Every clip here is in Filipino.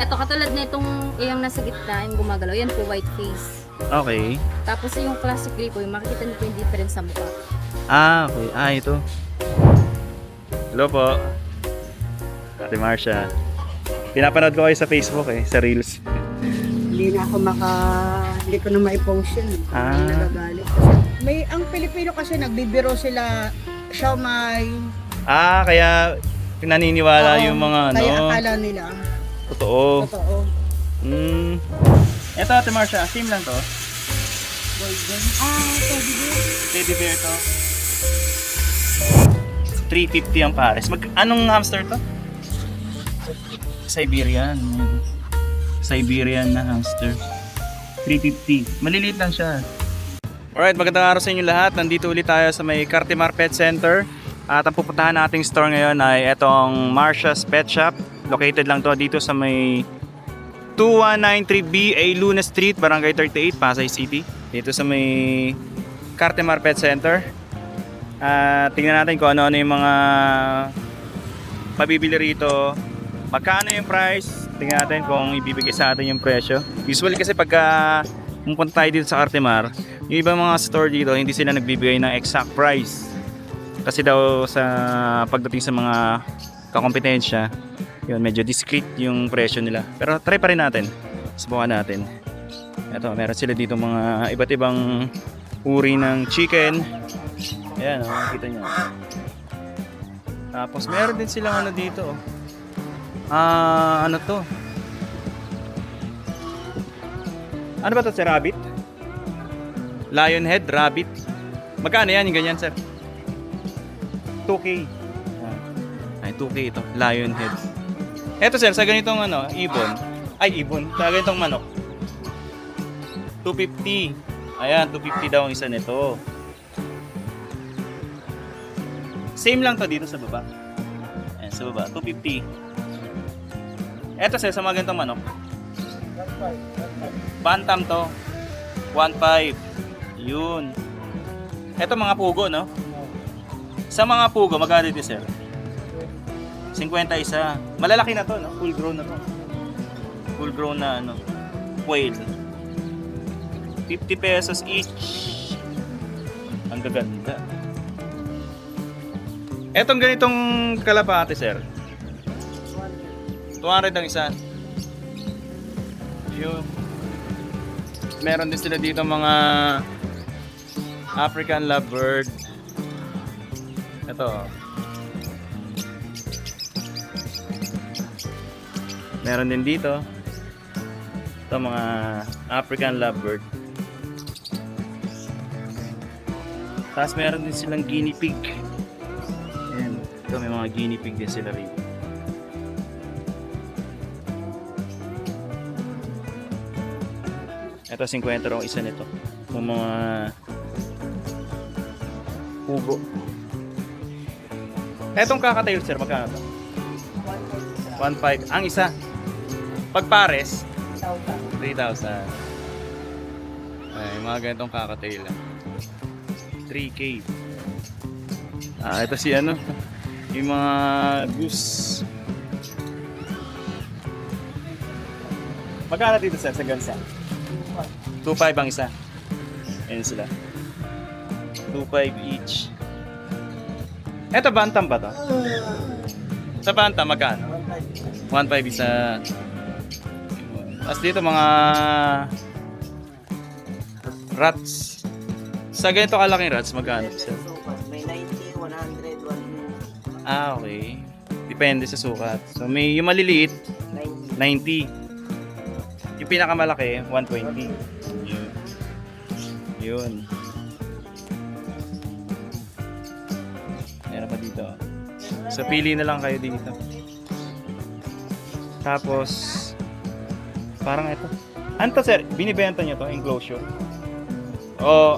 Ito, katulad na itong yung nasa gitna, yung gumagalaw, yan po white face. Okay. Tapos yung classic gray po, yung makikita niyo po yung difference sa mukha. Okay. Ito. Hello po. Ate Marcia. Pinapanood ko kayo sa Facebook sa Reels. Hindi na ako hindi ko na ma-post yun. Nagagalit. Ang Pilipino kasi nagbibiro sila, siomay. Kaya pinaniniwala yung mga Kaya akala nila. Totoo. Totoo. Ito Ate Marcia, same lang to. Golden. Teddy bear to. 350 ang pares. Anong hamster to? Siberian. Siberian na hamster. 350. Maliliit lang siya. Alright, magandang araw sa inyo lahat. Nandito ulit tayo sa may Cartimar Pet Center. At ang pupuntahan nating store ngayon ay itong Marcia's Pet Shop. Located lang to dito sa may 2193B A Luna Street, Barangay 38, Pasay City. Dito sa may Cartimar Pet Center. Tingnan natin kung ano-ano yung mga mabibili rito. Magkano yung price? Tingnan natin kung ibibigay sa atin yung presyo. Usually kasi pagka pumunta tayo dito sa Cartimar, yung ibang mga store dito hindi sila nagbibigay ng exact price. Kasi daw sa pagdating sa mga kakompetensya, yun, medyo discreet yung presyo nila. Pero try pa rin natin. Subukan natin. Ito, meron sila dito mga iba't ibang uri ng chicken. Ayan, makikita nyo. Tapos meron din silang ano dito. Ano to? Ano ba to, sir? Rabbit? Lion head, rabbit. Magkano yan yung ganyan, sir? 2K. Ay, 2K ito. Lion head. Eto, sir, sa ganitong ibon. Ay, ibon. Sa ganitong manok. 250. Ayan, 250 daw ang isa nito. Same lang to dito sa baba. Ayan, sa baba, 250. Eto, sir, sa mga ganitong manok. Bantam to. 1.5. Yun. Eto mga pugo, no? Sa mga pugo, magkano dito, sir? 50 isa. Malalaki na to, no? Full grown na to. Full grown na, quail. 50 pesos each. Ang gaganda. Etong ganitong kalapate, sir. 200 ang isa. Yun. Meron din sila dito mga African lovebird. Ito. Meron din dito. Ito mga African lovebird. Tapos meron din silang guinea pig. Ayan. Ito may mga guinea pig din sila rito. Ito 50 raw isa nito. Yung mga pugo. Etong kakatail, sir, magkano to? 1.5 ang isa. Pag pares 3,000. Ay, mga ganitong kakatail. 3K. Ito si yung mga goose. Magkano dito, sir, sa gansa? 2.5 ang isa. Ayan sila. 2.5 each. Eto, bantam ba to? Sa bantam, magkano? 1.5 isa. Tapos dito mga rats. Sa ganito kalaking rats, magkano? May 90, 100, 100. Okay. Depende sa sukat. So may yung maliliit, 90. Yung pinakamalaki, 120. Yun. Meron pa dito. So pili na lang kayo dito. Tapos parang ito. Ano to, sir? Binibenta nyo to, enclosure? O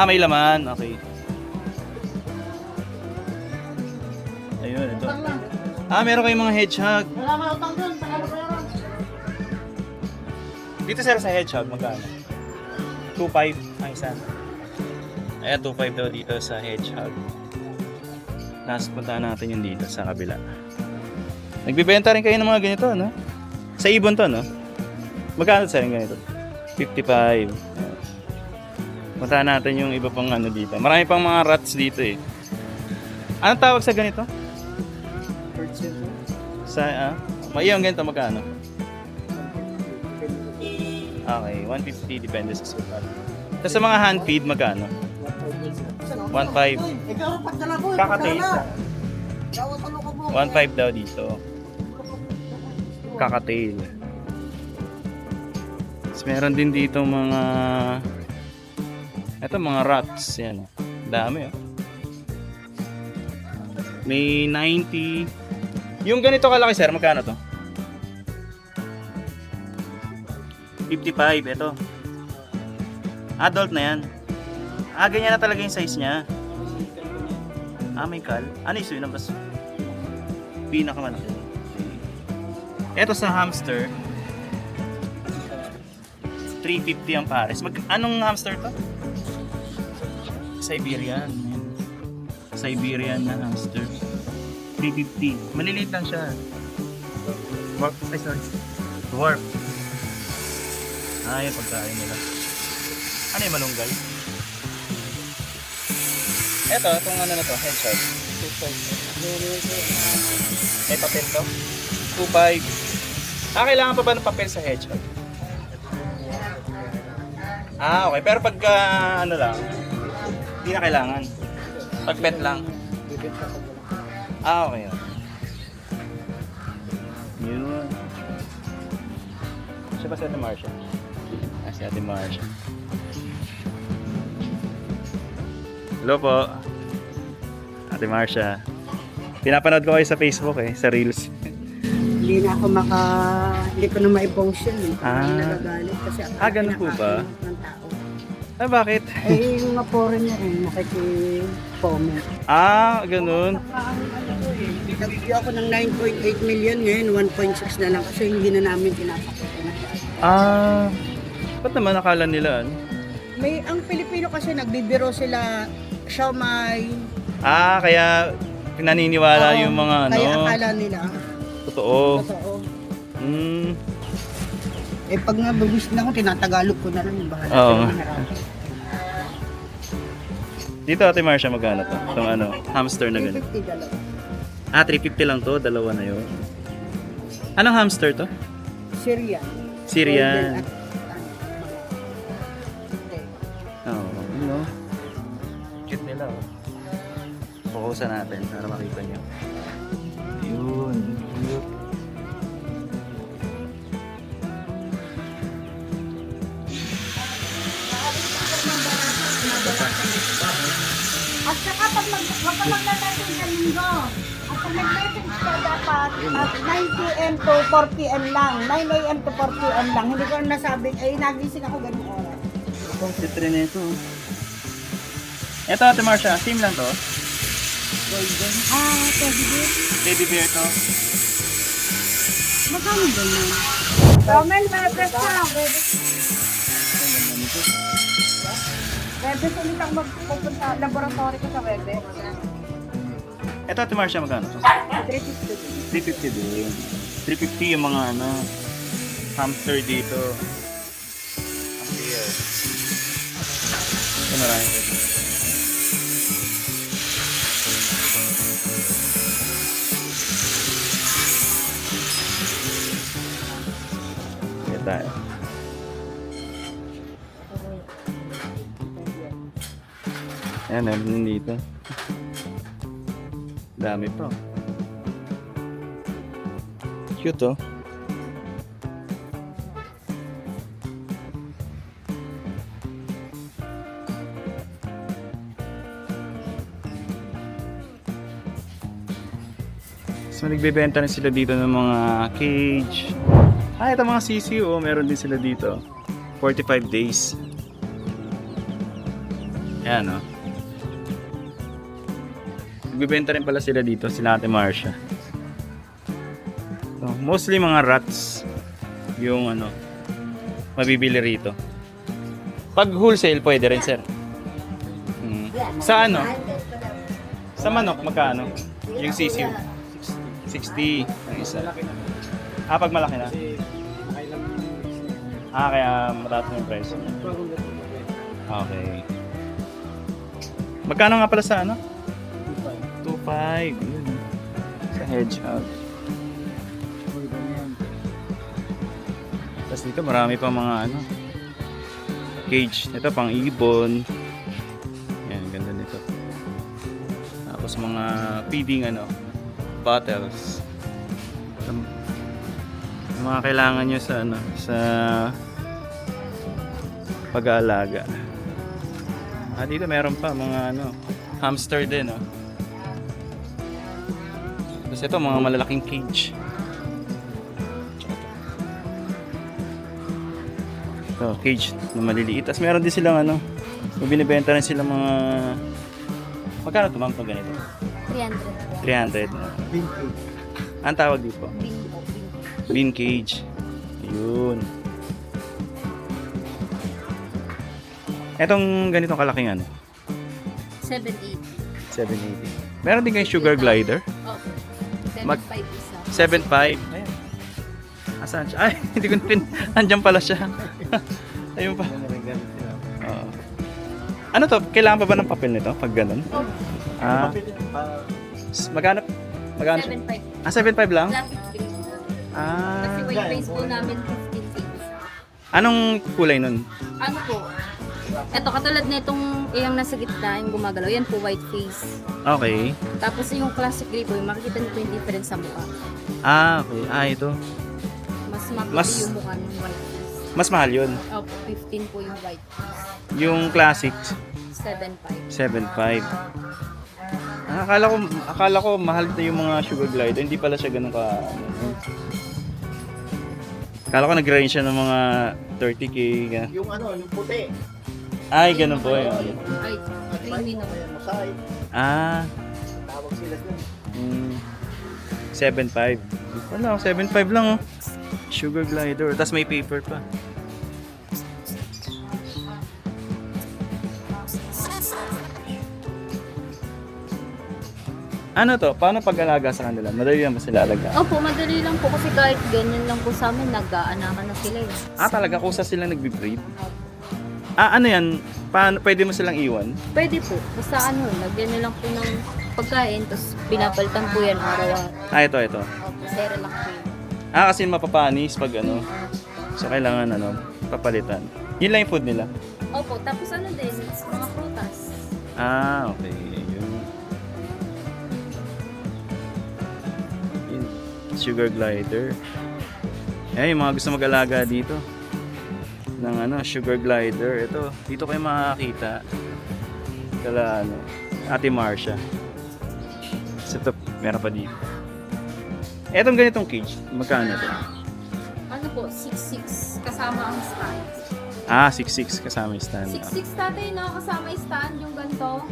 may laman. Okay. Ayun, ito. Meron kayong mga hedgehog. Dito, sir, sa hedgehog, magkano? 2.5 ang isa. Ayan, 2.5 daw dito sa hedgehog. Tapos puntahan natin yung dito sa kabila. Nagbibenta rin kayo ng mga ganito, no? Sa ibon to, no? Magkano sa rin ganito? 55. Punta natin yung iba pang ano dito. Marami pang mga rats dito eh. Anong tawag sa ganito? Sa, yung ganito magkano? Okay, 150 depende sa sukat. Tapos sa mga hand feed, magkano? 1.5. Kakatail. 1.5 daw dito. Kakatail. Tapos meron din dito mga... Ito mga rats. Yan. Dami oh. May 90. Yung ganito kalaki sir, magkano to? 55. Ito. Adult na yan. Ganyan na talaga yung size niya. May kal. Ano yung mas pinakamalaki? Ito sa hamster. 350 ang pares. Anong hamster to? Siberian. Siberian na hamster. 350. Maliliit lang siya. Dwarf. Yung pagkain nila. Ano yung malunggay? Itong ano na to, headshot. 2.5. May papel to? 2.5. Kailangan pa ba ng papel sa headshot? Okay. Pero pag ano lang, hindi na kailangan. Pag bet lang. Okay. Yun. Siya ba si Ate Marcia? Si Ate Marcia. Hello po. Ate Marcia. Pinapanood ko kayo sa Facebook sa Reels. Hindi na ako hindi ko na ma-function eh. Nagagalit kasi ako ganun po ba? ng tao. Bakit? Yung mga foreigner nakiki-comment. Ganun. Nag-view ako ng 9.8 million ngayon, 1.6 na lang kasi hindi na namin pinapakita. Ba't naman nakala nila? Ang Pilipino kasi nagbibiro sila siomai. Kaya pinaniniwala yung mga ano. Kaya akala nila. Totoo. Pag nga babis na ako, tinatagalog ko na lang yung bahala. Oo. Dito Ate Marcia, magkano to? Itong hamster na gano'n. 350 dalawa. 350 lang to, dalawa na yun. Anong hamster to? Syrian. Syrian. Okay. Cute nila Focusan natin para makita nyo. Yun. At saka pag wag ka maglalagay sa linggo. At pag nag-message ka dapat at 9 p.m. to 4 p.m. lang. 9 a.m. to 4 p.m. lang. Hindi ko nasabi, nagising ako ganung oras. Cute rin ito. Ito Ate Marcia, same lang to? Golden. Teddy bear. Teddy bear to. Magkano ganyan? Romel, may press na. Webes ulit ako magpupunta laboratory ko sa Webes. Ito Ate Marcia, magkano? 350. 350 din. 350 yung mga hamster dito. Ang bear. Ito marami. Ito tayo. Ayan, meron dito. Dami pa. Cute So nagbebenta na sila dito ng mga cage. Ito mga CCO, meron din sila dito. 45 days. Ayan Nagbebenta rin pala sila dito, sila Ate Marcia. So, mostly mga rats yung mabibili rito. Pag wholesale pwede rin sir. Sa Sa manok magkano? Yung sisiw? 60 ang isa. Pag malaki na? Kaya mataas na yung price. Okay. Magkano nga pala sa ano? 2.5. Yun. Sa hedgehog. Tapos dito marami pa mga ano cage. Ito pang ibon. Yan, ganda nito. Tapos mga feeding ano bottles. Yung mga kailangan nyo sa ano sa pag-aalaga. Dito meron pa mga ano hamster din oh. Tapos ito mga malalaking cage. Ito, cage na maliliit. Tapos meron din silang ano, may binibenta rin silang mga magkano ito ma'am pag ganito? 300. 300. Ang tawag dito? Bimbo. Bean cage. Yun. Etong ganitong kalaking ano? 780. 780. Meron din kayong sugar glider? Oh. Mag- 75 isa. 7.5. Ayan. Asan siya? Ay, hindi ko natin. Andyan pala siya. Ayun pa. Oo. Ano to? Kailangan pa ba ng papel nito? Pag ganun? Oh. Magkano? Magkano siya? 7.5. 7.5 lang? Plastic base. Ah. Kasi weight base po namin 15 cents. Anong kulay nun? Ano po? Ito, katulad na itong yung nasa gitna, yung gumagalaw, yan po white face. Okay. Tapos yung classic gray po, makikita niyo po yung difference sa mukha. Okay. Ito. Mas makikita Mas- yung mukha ng white face. Mas mahal yun. Opo, 15 po yung white face. Yung classic, 7.5. 7.5. Akala ko mahal na yung mga sugar glider. Hindi pala siya ganun ka. Akala ko nag-range siya ng mga 30k. Ganun. Yung ano, yung puti. Ay, ganun po yun. Ay, creamy na. Masay. Tawag sila dun. 7.5. Wala, 7.5 lang oh. Sugar glider. Tapos may paper pa. Ano to? Paano pag-alaga sa kanila? Madali lang ba sila alaga? Opo, madali lang po kasi kahit ganyan lang po sa amin, nag-aanakan na sila eh. Talaga kusa sila nagbe-breed? Ano yan? Paano, pwede mo silang iwan? Pwede po. Basta ano, lagyan na lang po ng pagkain, tapos pinapalitan po yan araw-araw. Ito. Opo, sera lang po yun. Kasi mapapanis pag ano. So kailangan ano, papalitan. Yun lang yung food nila? Opo, tapos ano din, mga prutas. Okay. Yun. Sugar glider. Yung mga gusto mag-alaga dito ng ano, sugar glider. Ito, dito kayo makakita. Kala ano, Ate Marcia. So ito, meron pa dito. Etong ganitong cage, magkano ito? Ano po, 6'6", kasama ang stand. 6'6", kasama yung stand. 6'6" tatay, no? Kasama yung stand, yung ganito.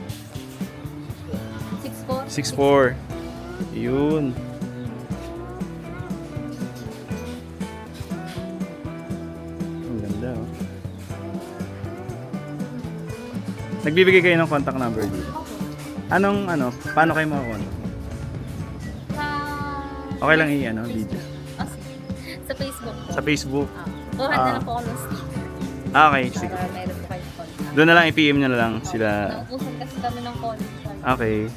6'4". 6'4". Yun. Ang ganda oh. Nagbibigay kayo ng contact number dito. Anong ano, paano kayo makakontak? Okay lang i-ano, video. Sa Facebook po. Sa Facebook. Kuhan na lang po ako ng sticker. Okay, sige. Para meron po kayong contact. Doon na lang i-PM nyo na lang sila. Nauusan kasi kami ng contact. Okay.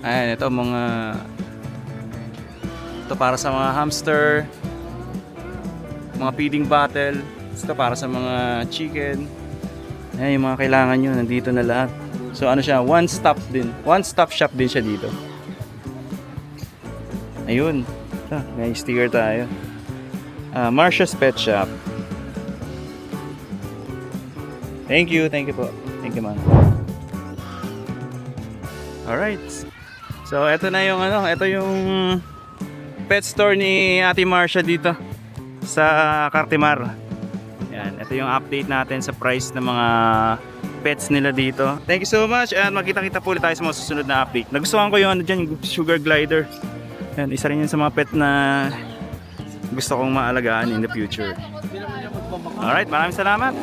Ayan, ito mga ito para sa mga hamster, mga feeding bottle. Ito para sa mga chicken. Ayan, yung mga kailangan nyo, nandito na lahat. So ano siya, one-stop shop din siya dito. Ayun. May sticker tayo. Marcia's Pet Shop. Thank you po. Thank you, ma'am. Alright. So, ito na yung ito yung pet store ni Ate Marcia dito sa Cartimar. Yan, ito yung update natin sa price ng mga pets nila dito. Thank you so much and magkita-kita po ulit tayo sa mga susunod na update. Nagustuhan ko yung yung sugar glider. Yan, isa rin yun sa mga pet na gusto kong maalagaan in the future. Alright, maraming salamat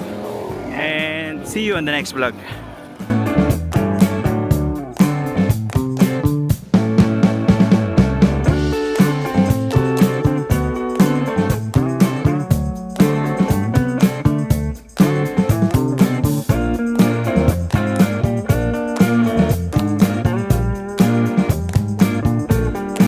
and see you on the next vlog.